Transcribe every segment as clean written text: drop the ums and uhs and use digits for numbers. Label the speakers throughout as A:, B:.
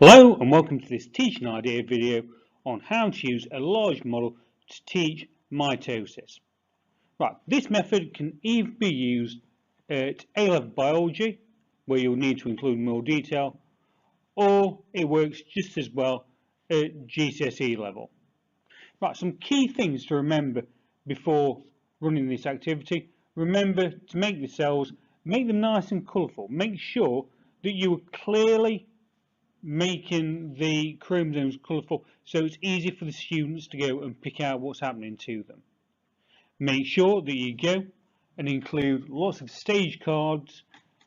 A: Hello and welcome to this teaching idea video on how to use a large model to teach mitosis. Right, this method can either be used at A-level biology, where you'll need to include more detail, or it works just as well at GCSE level. Right, some key things to remember before running this activity. Remember to make the cells, make them nice and colourful. Make sure that you are clearly making the chromosomes colourful so it's easy for the students to go and pick out what's happening to them. Make sure that you go and include lots of stage cards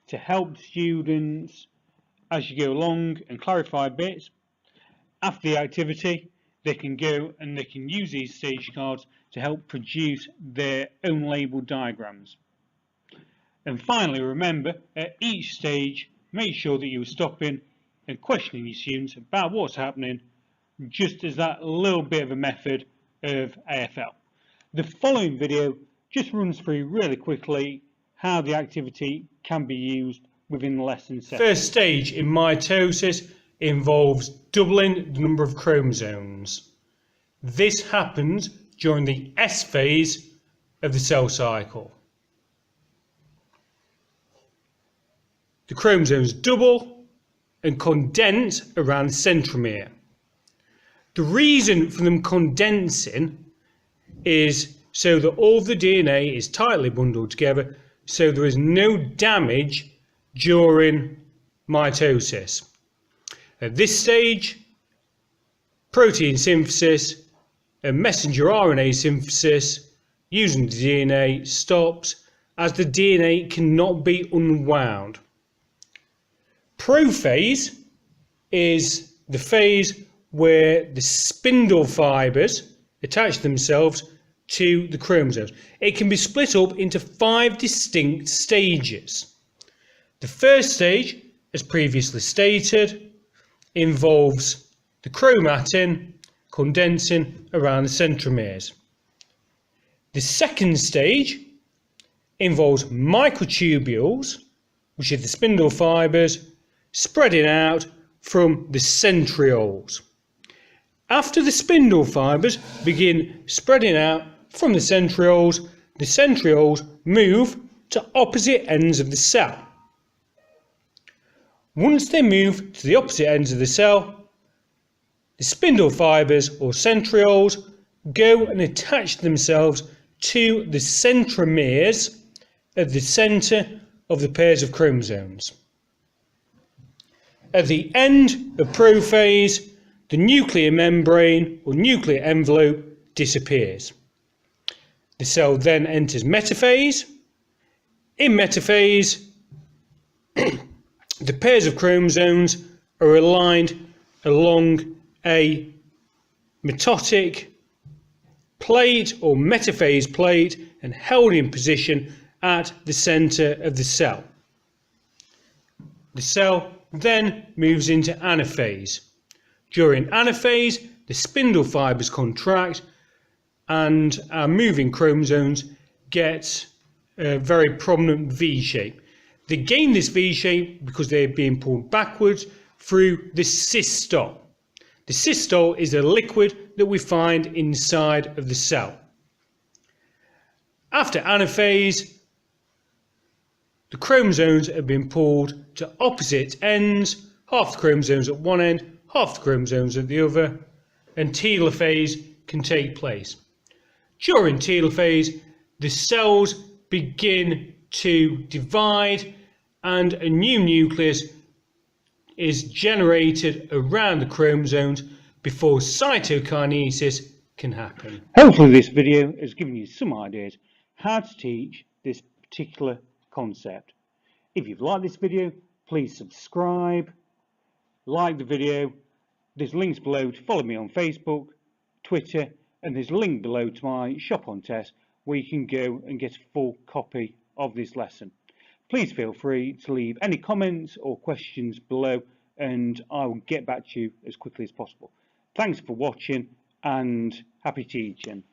A: to help students as you go along and clarify bits. After the activity, they can go and they can use these stage cards to help produce their own labelled diagrams. And finally, remember, at each stage, make sure that you're stopping and questioning your students about what's happening, just as that little bit of a method of AFL. The following video just runs through really quickly how the activity can be used within the lesson set.
B: First stage in mitosis involves doubling the number of chromosomes. This happens during the S phase of the cell cycle. The chromosomes double and condense around the centromere. The reason for them condensing is so that all the DNA is tightly bundled together so there is no damage during mitosis. At this stage, protein synthesis and messenger RNA synthesis using the DNA stops as the DNA cannot be unwound. Prophase is the phase where the spindle fibers attach themselves to the chromosomes. It can be split up into 5 distinct stages. The first stage, as previously stated, involves the chromatin condensing around the centromeres. The second stage involves microtubules, which are the spindle fibers, spreading out from the centrioles. After the spindle fibers begin spreading out from the centrioles move to opposite ends of the cell. Once they move to the opposite ends of the cell, the spindle fibers or centrioles go and attach themselves to the centromeres at the centre of the pairs of chromosomes. At the end of prophase, the nuclear membrane or nuclear envelope disappears. The cell then enters metaphase. In metaphase, the pairs of chromosomes are aligned along a mitotic plate or metaphase plate and held in position at the centre of the cell. The cell then moves into anaphase. During anaphase, the spindle fibers contract and our moving chromosomes get a very prominent V shape. They gain this V shape because they're being pulled backwards through the systole. The systole is a liquid that we find inside of the cell. After anaphase, the chromosomes have been pulled to opposite ends, half the chromosomes at one end, half the chromosomes at the other, and telophase can take place. During telophase, the cells begin to divide and a new nucleus is generated around the chromosomes before cytokinesis can happen.
A: Hopefully this video has given you some ideas how to teach this particular concept. If you've liked this video, please subscribe, like the video. There's links below to follow me on Facebook, Twitter, and there's a link below to my shop on test where you can go and get a full copy of this lesson. Please feel free to leave any comments or questions below and I will get back to you as quickly as possible. Thanks for watching and happy teaching.